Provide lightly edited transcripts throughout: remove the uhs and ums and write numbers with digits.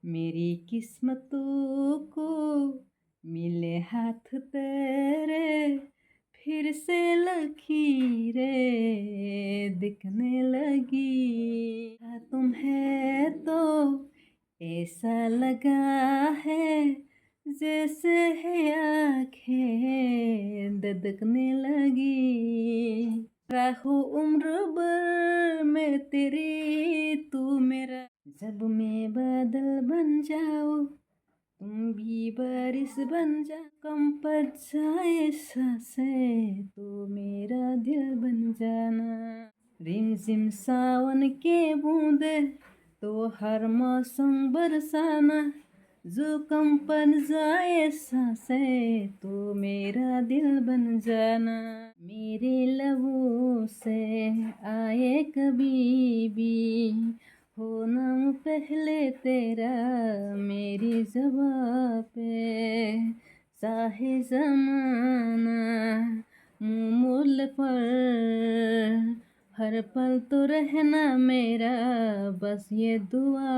मेरी किस्मतों को मिले हाथ तेरे, फिर से लकीरें दिखने लगी। तुम है तो ऐसा लगा है जैसे है आँखें धधकने लगी। रहो उम्र भर मैं तेरी तू मेरा, जब मैं बादल बन जाऊं तुम भी बारिश बन जा। कम पड़ जाए सांसें तो मेरा दिल बन जाना। रिमझिम सावन के बूंदे तो हर मौसम बरसाना। जो कम पड़ जाए सांसें तो मेरा दिल बन जाना। मेरे लबों से आए कभी भी हो नाम पहले तेरा, मेरी ज़बां पे चाहे ज़माना मुँह मोल पर हर पल तो रहना मेरा, बस ये दुआ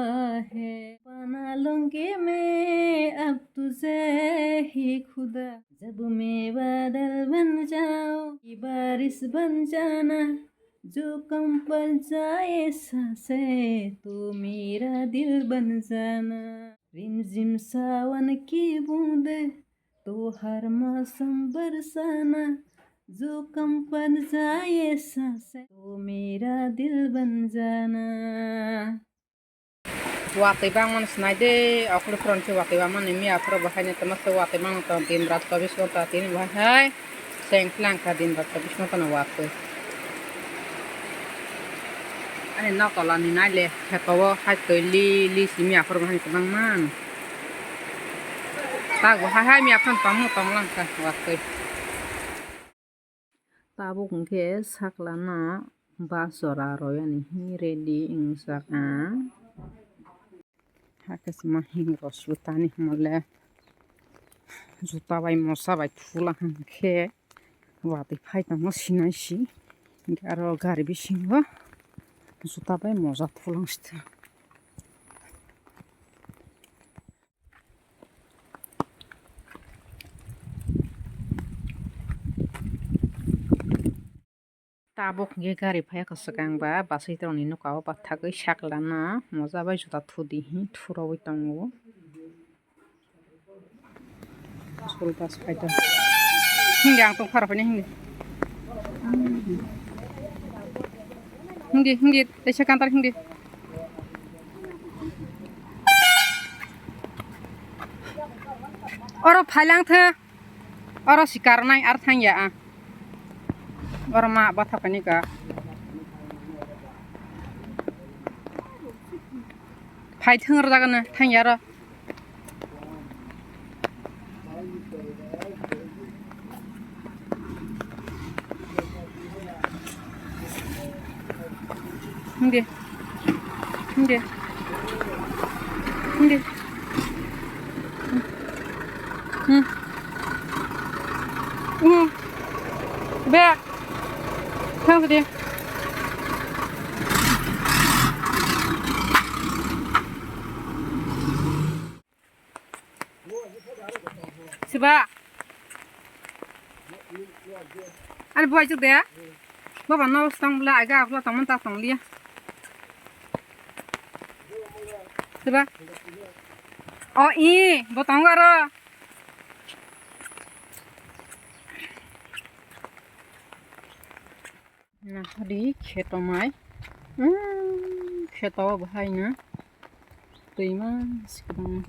है। बना लूँगी मैं अब तुझे ही खुदा, जब मैं बादल बन जाऊँ कि बारिश बन जाना। जो कम पड़ जाए सांसें तो मेरा दिल बन जाना। रिमझिम सावन की बूंदे तो हर मौसम बरसाना। जो कम पड़ जाए सांसें तो मेरा दिल बन जाना। Waktu bang man snaide aku front se waktu bang man mi afro bahane tamas waktu bang ta din rat ka bisno ta tin bahai seng plan ka din rat ka bisno ta na waktu ane na kala ni na le ha ko ha to li si mi afro bahane ta bang man ta go ha mi afro tamu tam lang ka waktu ta bu kung ke sakla na ba sora ro ya ni ready ingsak a hakas mahin rosutani mole juta bai mosa bai thula hanke wati phai ta mo sinai si aro gari bi singwa juta bai moza thulangsta tabok ge gari phai ka sakang ba basai tawni no ka ba thagai saklana moza bai juta thudi hi thurawi tango school bus phai ta hingang tong khara phai hingi hingi tesa kantar hingi oro phailang the oro sikar nai ar thangya a oro ma ba thapani ka phai thnger jagan na thangya ro hingi hingi hingi be thang đi siapa ada buat juga ya bapak nol setang belah agak aku teman tak setang dia siapa oh ini botong garo nah di kheto mai kheto bahai na terima sekarang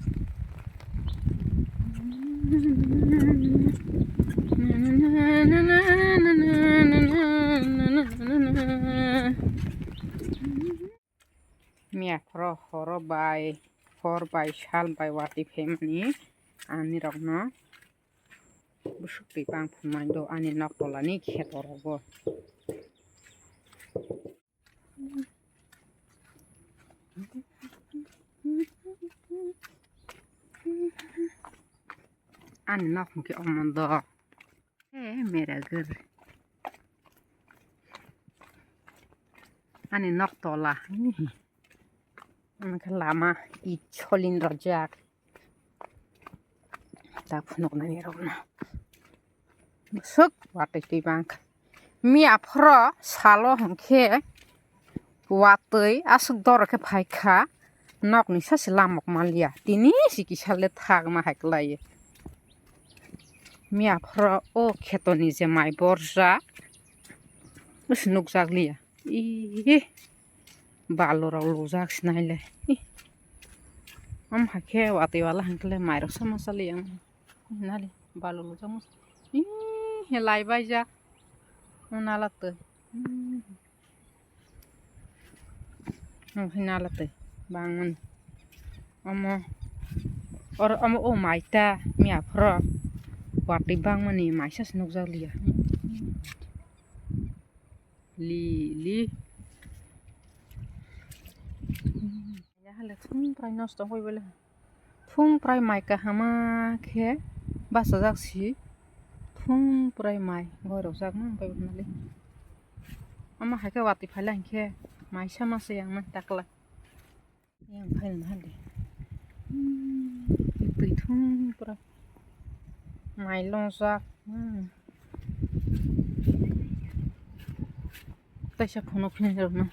Mia pro horo by 4 by shal by wati family ani rokno busukti pang phumai do ani noktolani khetorogo ani nokki omondo mera gur ani noktola lama icholin rojak tak phunok nani rokna suk watai tui bang mi afro salo hongke watai asuk dor ke phaikha nok ni sase lamok malia tini siki sale thak ma haklai mi afro o khetoni je mai borja us nukjak liya ih balorok lujak sinaile am hake watai wala hankle mairok samasa liyang nali balo lujak mus ih lai baija nalate nalate bangun omo o maita mi afro watai bang mani maisa nukjak liya li hale thung prai nosto hoi bole thung prai mai ka hama khe basa jaksi thung prai mai gorok jak na pai nali ama haike watai phaila khe mai sama se yang man takla yang phail na hale tui thung prai mai longjak taisa phono phine rokna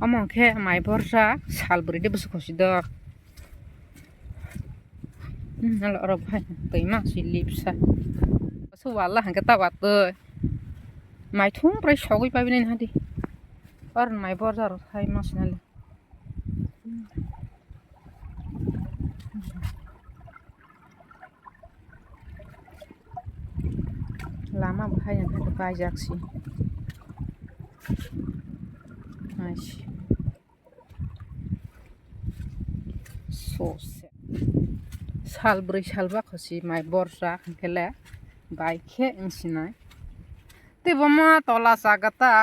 among khe mai borja salburi de busu khosi dok nalo oro bhai tui ma si lipsa so wala hangka ta wat mai thung prai sogoi pabine hadi or mai borja ro thai ma sinale lama bhai yang hadi bai jaksi nice sose salbrui salba khosi mai borja hangkele bai khe ingsinai tebo ma tola jagata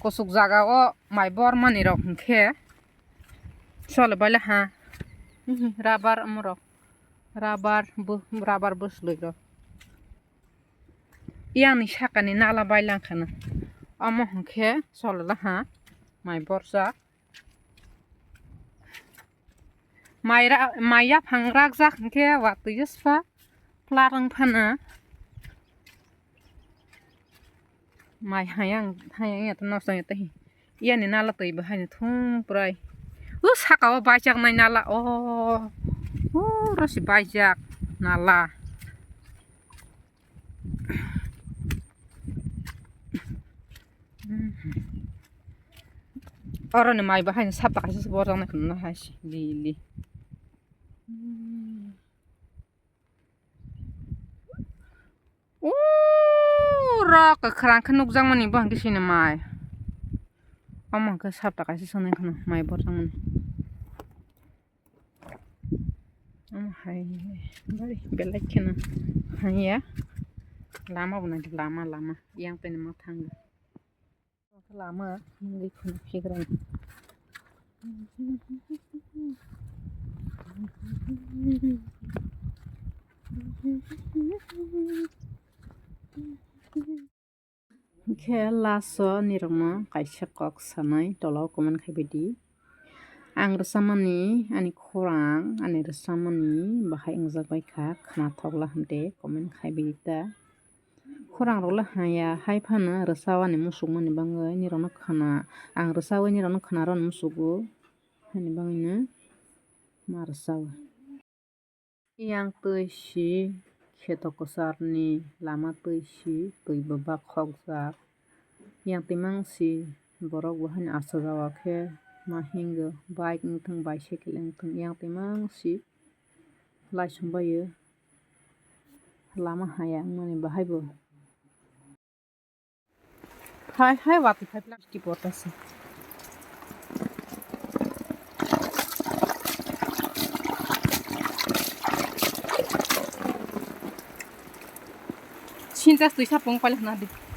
kosuk jaga o mai bor mani rok hingkhe sole bale ha rabar amrok rabar buslui rok yang ni sakani nala bailang khana amo hingkhe sole la ha mai borja maya phangrak jak hingkhe watui jespa klarang phana mai hayang ya nosto ya tahi iya ni nala tui bahai ni thung prai saka o baijak nai nala rosi baijak nala oro ni mai bahai ni sapta kaisi borjak nai khana hasi li rok khrang khe nukjak mani bo hangke sini mai amo hangke sapta kaisi sonai khana mai borjak mani amo hai bari belai khena haya lama bunadi lama yang tani ma thangga lama ngi khuna phigran khe laso nirokno kaisa kok sanai tolo comment khaibedi ang rsamani ani khurang ani rsamani bahai ingjak baikha khana thokla hante comment khaibedi ta khurang rokla haya haifano rsawa ni musukmani bangai nirokno khana ang rsawi nirokno khana ro musugo hani bangai no ma rsawa yang tui si kheto kusarni lama tui si tui bo bak khokjak yang timang si borok bo hani achajawa khe ma hingo bike wngthang bicycle wngthang yang timang si laisung baio lama haya wngmani bahai bo hai watai phaipla sti potasi sintas tui sapong pala nadi